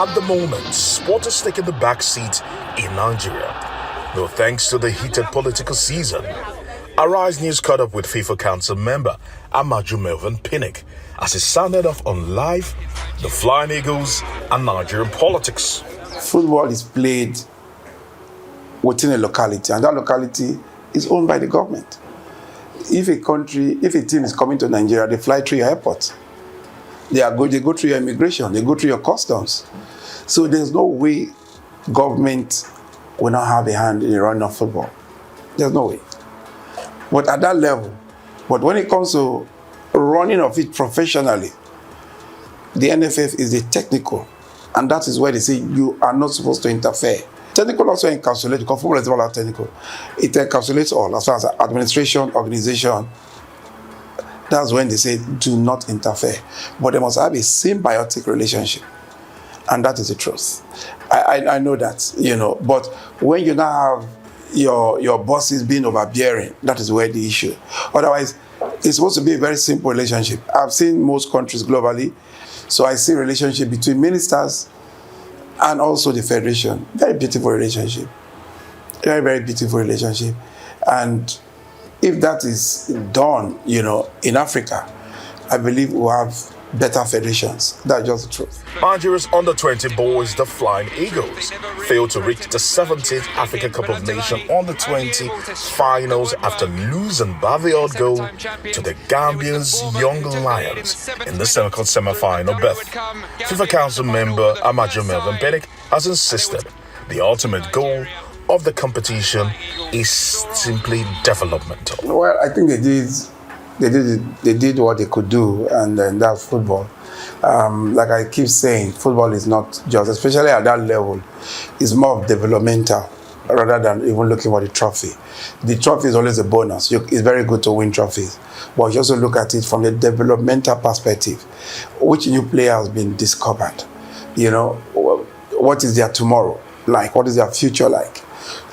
At the moment, sport is taking the back seat in Nigeria. No thanks to the heated political season. Arise News caught up with FIFA Council member Amaju Pinnick as he sounded off on live, the Flying Eagles, and Nigerian politics. Football is played within a locality, and that locality is owned by the government. If a team is coming to Nigeria, they fly through your airport. They go through your immigration, they go through your customs. So there's no way government will not have a hand in the running of football. There's no way. But at that level, but when it comes to running of it professionally, the NFF is the technical, and that is where they say you are not supposed to interfere. Technical also encapsulates, because football is all about technical. It encapsulates all, as far as administration, organization. That's when they say do not interfere. But they must have a symbiotic relationship. And that is the truth. I know that, but when you now have your bosses being overbearing, that is where the issue. Otherwise, it's supposed to be a very simple relationship. I've seen most countries globally, so I see a relationship between ministers and also the federation. Very beautiful relationship. Very, very beautiful relationship. And if that is done, in Africa, I believe we'll have better federations. That's just the truth. Nigeria's under-20 boys, the Flying Eagles, failed to reach the 17th Africa Cup of Nations under-20 finals after losing by the odd goal to the Gambia's Young Lions in the semi-final berth. FIFA Council member Amaju Pinnick has insisted the ultimate goal of the competition is simply developmental. Well, I think they did what they could do, and that's football. Like I keep saying, football is not just, especially at that level, it's more of developmental rather than even looking for the trophy. The trophy is always a bonus. It's very good to win trophies, but you also look at it from the developmental perspective. Which new player has been discovered? What is their tomorrow like? What is their future like?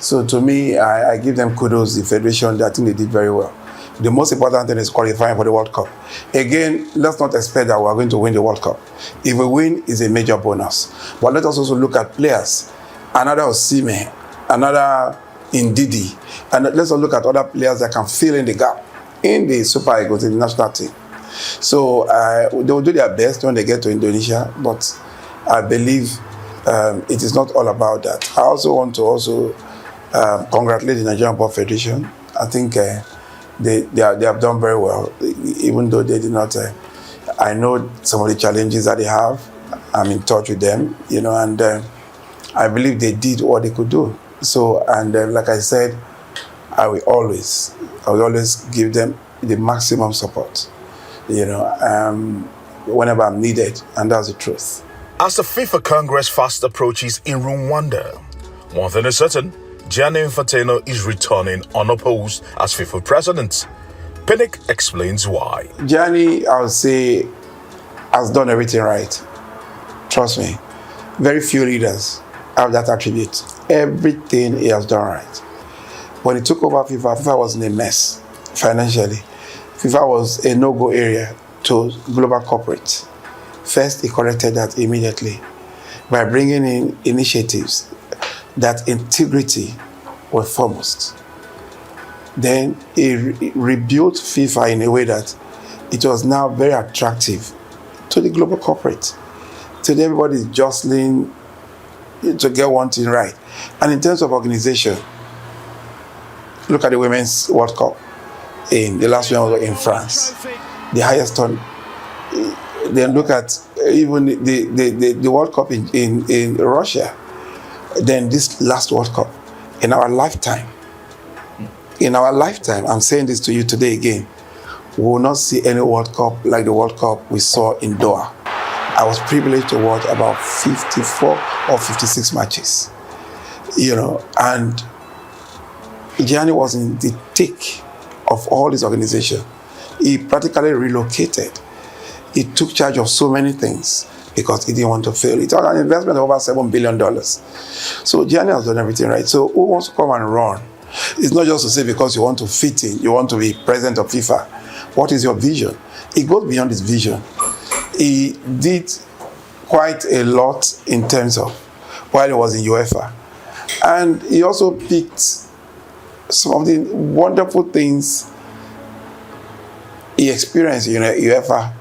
So to me, I give them kudos, the federation. I think they did very well. The most important thing is qualifying for the World Cup. Again, let's not expect that we are going to win the World Cup. If we win, it's a major bonus. But let us also look at players. Another Osimhen, another Ndidi. And let's also look at other players that can fill in the gap in the Super Eagles, in the national team. So they will do their best when they get to Indonesia. But I believe it is not all about that. I also want to congratulate the Nigerian Ball Federation. I think they have done very well, even though they did not. I know some of the challenges that they have. I'm in touch with them, and I believe they did what they could do. So, and like I said, I will always give them the maximum support, whenever I'm needed, and that's the truth. As the FIFA Congress fast approaches in Rwanda, one thing is certain: Gianni Infantino is returning unopposed as FIFA president. Pinnick explains why. Gianni, I would say, has done everything right. Trust me. Very few leaders have that attribute. Everything he has done right. When he took over FIFA was in a mess financially. FIFA was a no-go area to global corporates. First, he corrected that immediately by bringing in initiatives that integrity was foremost. Then he rebuilt FIFA in a way that it was now very attractive to the global corporate. Today everybody is jostling to get one thing right. And in terms of organization, look at the Women's World Cup. In the last one was in France, the highest one. Then look at even the World Cup in Russia. Then this last World Cup, in our lifetime, I'm saying this to you today again, we will not see any World Cup like the World Cup we saw in Doha. I was privileged to watch about 54 or 56 matches, and Gianni was in the thick of all this organization. He practically relocated. He took charge of so many things because he didn't want to fail. It was an investment of over $7 billion. So Gianni has done everything right. So who wants to come and run? It's not just to say because you want to fit in, you want to be president of FIFA. What is your vision? It goes beyond his vision. He did quite a lot in terms of while he was in UEFA. And he also picked some of the wonderful things he experienced in UEFA,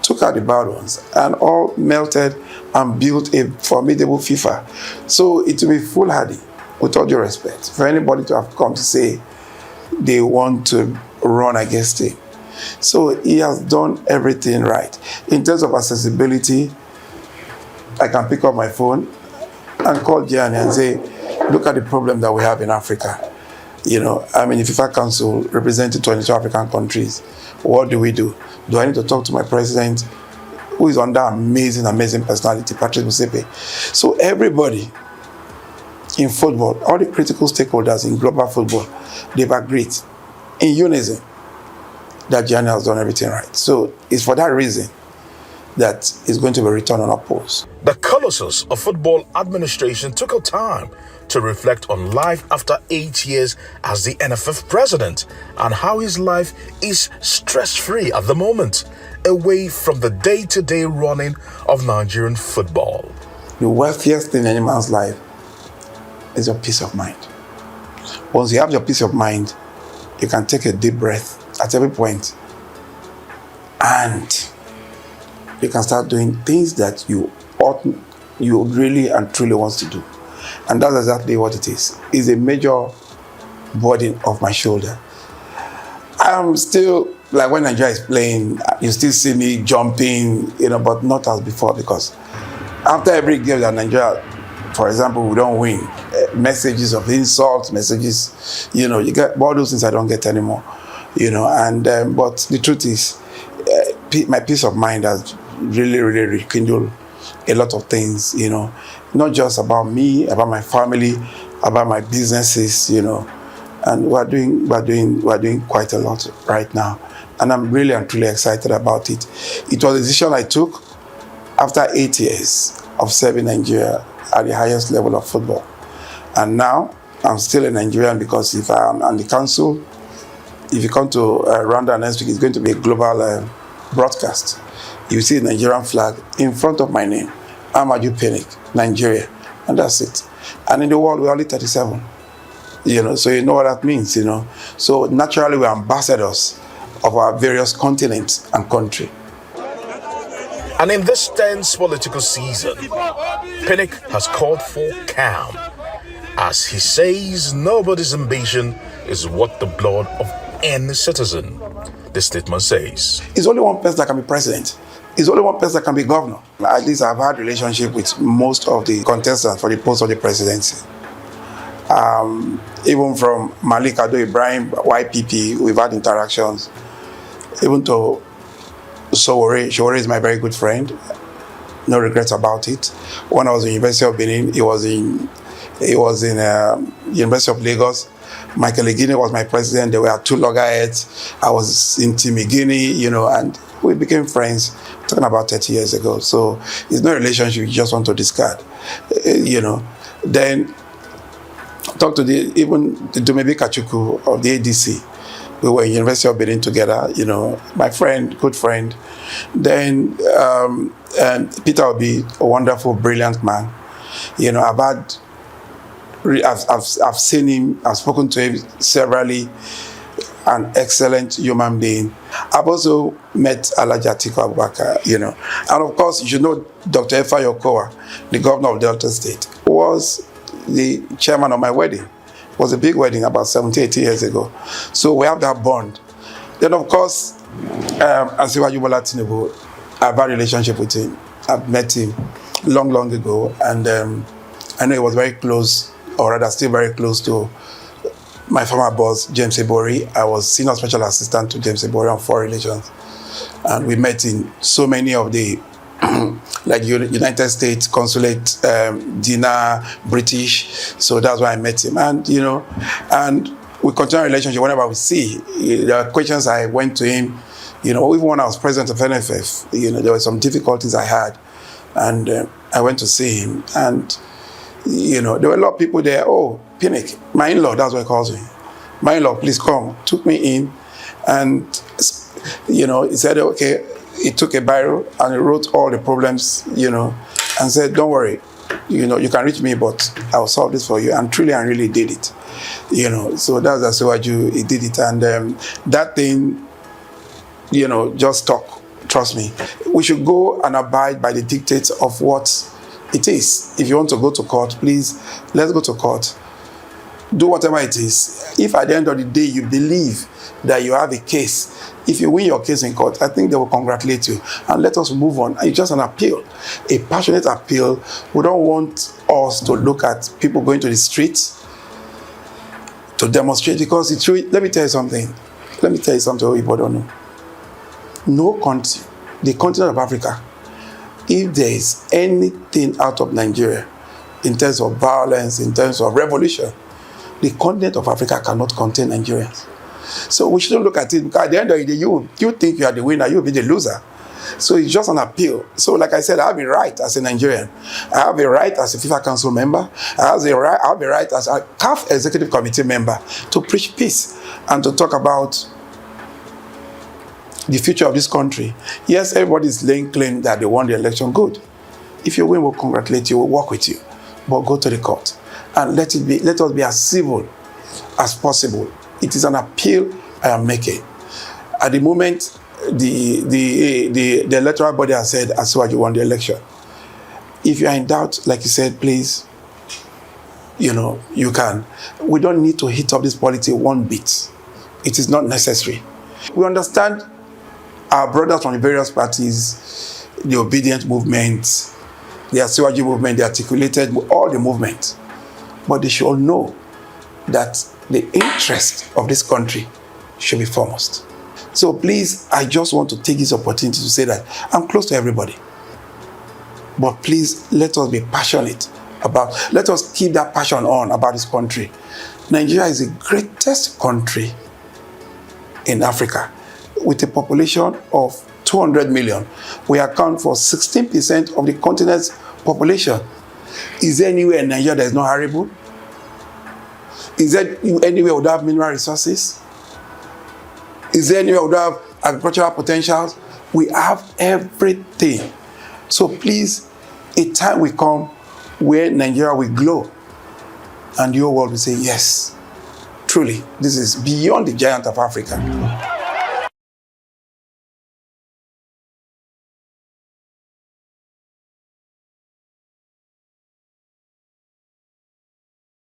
took out the bad ones, and all melted and built a formidable FIFA. So it will be foolhardy, with all due respect, for anybody to have come to say they want to run against him. So he has done everything right. In terms of accessibility, I can pick up my phone and call Gianni and say, look at the problem that we have in Africa. You know, I'm in the FIFA Council representing 22 African countries. What do we do? Do I need to talk to my president, who is under amazing personality, Patrice Motsepe? So everybody in football, all the critical stakeholders in global football, they've agreed in unison that Gianni has done everything right. So it's for that reason that is going to be returned unopposed. The Colossus of Football Administration took out time to reflect on life after 8 years as the NFF president and how his life is stress-free at the moment, away from the day-to-day running of Nigerian football. The wealthiest thing in any man's life is your peace of mind. Once you have your peace of mind, you can take a deep breath at every point, and you can start doing things that you really and truly want to do. And that's exactly what it is. It's a major burden off my shoulder. I'm still, like when Nigeria is playing, you still see me jumping, but not as before, because after every game that Nigeria, for example, we don't win, messages of insults, messages, you get all those things I don't get anymore, but the truth is, my peace of mind has really rekindled a lot of things, not just about me, about my family, about my businesses, and we're doing quite a lot right now, and I'm really and truly excited about it. It was a decision I took after 8 years of serving Nigeria at the highest level of football, and now I'm still a Nigerian, because if I'm on the council, if you come to Rwanda next week, it's going to be a global broadcast. You see the Nigerian flag in front of my name, Amaju Pinnick, Nigeria, and that's it. And in the world, we're only 37, so you know what that means, So naturally, we're ambassadors of our various continents and country. And in this tense political season, Pinnick has called for calm, as he says nobody's ambition is worth the blood of any citizen. The statement says, it's only one person that can be president. It's only one person that can be governor. At least I've had relationship with most of the contestants for the post of the presidency. Even from Malik Ado Ibrahim, YPP, we've had interactions. Even to Sowore is my very good friend. No regrets about it. When I was in University of Benin, he was in University of Lagos. Michael Egini was my president. There were two loggerheads. I was in Team Egini, and we became friends, talking about 30 years ago. So it's no relationship you just want to discard, Then talk to even the Dumebi Kachuku of the ADC. We were in University of Benin together, my friend, good friend. Then Peter Obi, a wonderful, brilliant man. I've seen him, I've spoken to him severally, an excellent human being. I've also met Alhaji Atiku Abubakar, And of course, Dr. Efa Yokowa, the governor of Delta State, was the chairman of my wedding. It was a big wedding about 70, 80 years ago. So we have that bond. Then, of course, Asiwaju Bola Tinubu, I've had a relationship with him. I've met him long ago, and I know he was very close, or rather still very close to my former boss, James Ebori. I was senior special assistant to James Ebori on foreign relations. And we met in so many of the, like United States consulate, dinner, British. So that's why I met him. And, and we continue our relationship whenever we see. There are questions I went to him, even when I was president of NFF, there were some difficulties I had. And I went to see him. And there were a lot of people there. Oh, Pinnick, my in-law, that's what he calls me. My in-law, please come. Took me in, and he said, okay, he took a biro and he wrote all the problems, and said, don't worry, you can reach me, but I'll solve this for you. And truly and really did it. So that's Amaju, he did it. And that thing, just talk. Trust me. We should go and abide by the dictates of what it is. If you want to go to court, please, let's go to court. Do whatever it is. If at the end of the day you believe that you have a case, if you win your case in court, I think they will congratulate you. And let us move on. It's just an appeal, a passionate appeal. We don't want us to look at people going to the streets to demonstrate, because it's true. Let me tell you something people don't know. No country, the continent of Africa, if there is anything out of Nigeria in terms of violence, in terms of revolution, the continent of Africa cannot contain Nigerians. So we shouldn't look at it, because at the end of the day, you think you are the winner, you'll be the loser. So it's just an appeal. So like I said, I have a right as a Nigerian. I have a right as a FIFA Council member. I have a right as a CAF Executive Committee member to preach peace and to talk about the future of this country. Yes, everybody is laying claim that they won the election. Good. If you win, we'll congratulate you, we'll work with you. But go to the court and let us be as civil as possible. It is an appeal I am making. At the moment, the electoral body has said Amaju won the election. If you are in doubt, like you said, please, you can. We don't need to hit up this politics one bit. It is not necessary. We understand our brothers from the various parties, the obedient movement, the Amaju movement, the articulated, all the movement. But they should all know that the interest of this country should be foremost. So please, I just want to take this opportunity to say that I'm close to everybody. But please, let us be passionate let us keep that passion on about this country. Nigeria is the greatest country in Africa with a population of 200 million. We account for 16% of the continent's population. Is there anywhere in Nigeria that is not arable? Is there anywhere without mineral resources? Is there anywhere without agricultural potentials? We have everything. So please, a time will come where Nigeria will glow and your world will say, yes, truly, this is beyond the giant of Africa.